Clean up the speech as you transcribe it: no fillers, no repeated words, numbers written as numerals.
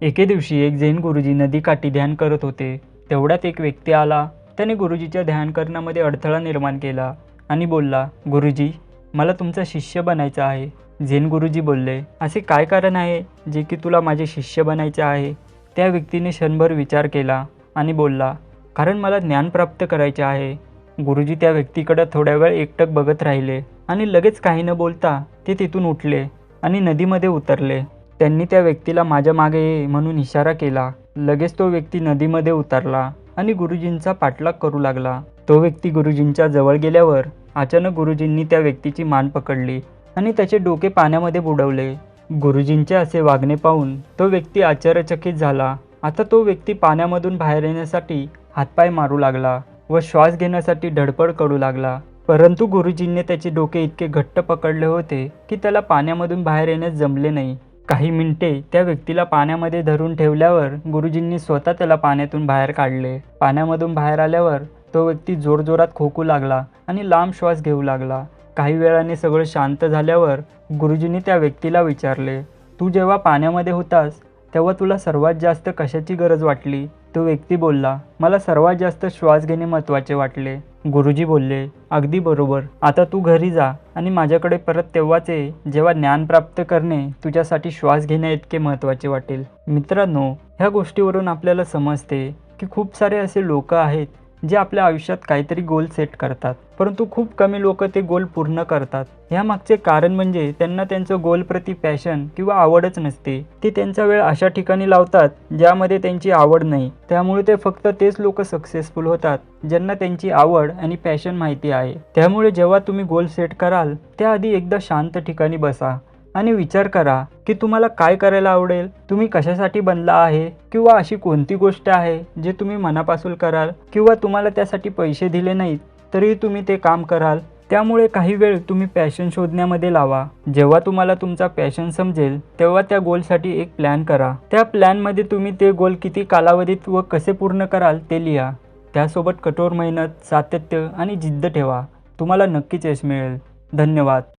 एके दिवशी एक जैन गुरुजी नदीकाठी ध्यान करत होते. तेवढ्यात एक व्यक्ती आला. त्याने गुरुजीच्या ध्यान करण्यामध्ये अडथळा निर्माण केला आणि बोलला, गुरुजी, मला तुमचा शिष्य बनायचा आहे. जैन गुरुजी बोलले, असे काय कारण आहे जे की तुला माझे शिष्य बनायचे आहे? त्या व्यक्तीने क्षणभर विचार केला आणि बोलला, कारण मला ज्ञान प्राप्त करायचे आहे. गुरुजी त्या व्यक्तीकडे थोड्या वेळ एकटक बघत राहिले आणि लगेच काही न बोलता ते तिथून उठले आणि नदीमध्ये उतरले. त्यांनी त्या व्यक्तीला माझ्या मागे ये म्हणून इशारा केला. लगेच तो व्यक्ती नदीमध्ये उतरला आणि गुरुजींचा पाठलाग करू लागला. तो व्यक्ती गुरुजींच्या जवळ गेल्यावर अचानक गुरुजींनी त्या व्यक्तीची मान पकडली आणि त्याचे डोके पाण्यामध्ये बुडवले. गुरुजींचे असे वागणे पाहून तो व्यक्ती आश्चर्यचकित झाला. आता तो व्यक्ती पाण्यामधून बाहेर येण्यासाठी हातपाय मारू लागला व श्वास घेण्यासाठी धडपड करू लागला. परंतु गुरुजींनी त्याचे डोके इतके घट्ट पकडले होते की त्याला पाण्यामधून बाहेर येण्यास जमले नाही. काही मिनिटे त्या व्यक्तीला पाण्यामध्ये धरून ठेवल्यावर गुरुजींनी स्वतः त्याला पाण्यातून बाहेर काढले. पाण्यामधून बाहेर आल्यावर तो व्यक्ती जोरजोरात खोकू लागला आणि लांब श्वास घेऊ लागला. काही वेळाने सगळं शांत झाल्यावर गुरुजींनी त्या व्यक्तीला विचारले, तू जेव्हा पाण्यामध्ये होतास तेव्हा तुला सर्वात जास्त कशाची गरज वाटली? तो व्यक्ती बोलला, मला सर्वात जास्त श्वास घेणे महत्त्वाचे वाटले. गुरुजी बोलले, अगदी बरोबर. आता तू घरी जा आणि माझ्याकडे परत तेव्हाच ये जेव्हा ज्ञान प्राप्त करणे तुझ्यासाठी श्वास घेण्या इतके महत्त्वाचे वाटेल. मित्रांनो, ह्या गोष्टीवरून आपल्याला समजते की खूप सारे असे लोक आहेत जे आपल्या आयुष्यात काहीतरी गोल सेट करतात, परंतु खूप कमी लोक ते गोल पूर्ण करतात. ह्यामागचे कारण म्हणजे त्यांना त्यांचं गोलप्रती पॅशन किंवा आवडच नसते. ते त्यांचा वेळ अशा ठिकाणी लावतात ज्यामध्ये त्यांची आवड नाही. त्यामुळे ते फक्त तेच लोक सक्सेसफुल होतात ज्यांना त्यांची आवड आणि पॅशन माहिती आहे. त्यामुळे जेव्हा तुम्ही गोल सेट कराल त्याआधी एकदा शांत ठिकाणी बसा आणि विचार करा की तुम्हाला काय करायला आवडेल, तुम्ही कशासाठी बनला आहे, किंवा अशी कोणती गोष्ट आहे जे तुम्ही मनापासून कराल किंवा तुम्हाला त्यासाठी पैसे दिले नाहीत तरी तुम्ही ते काम कराल. त्यामुळे काही वेळ तुम्ही पॅशन शोधण्यामध्ये लावा. जेव्हा तुम्हाला तुमचा पॅशन समजेल तेव्हा त्या गोलसाठी एक प्लॅन करा. त्या प्लॅनमध्ये तुम्ही ते गोल किती कालावधीत व कसे पूर्ण कराल ते लिहा. त्यासोबत कठोर मेहनत, सातत्य आणि जिद्द ठेवा. तुम्हाला नक्कीच यश मिळेल. धन्यवाद.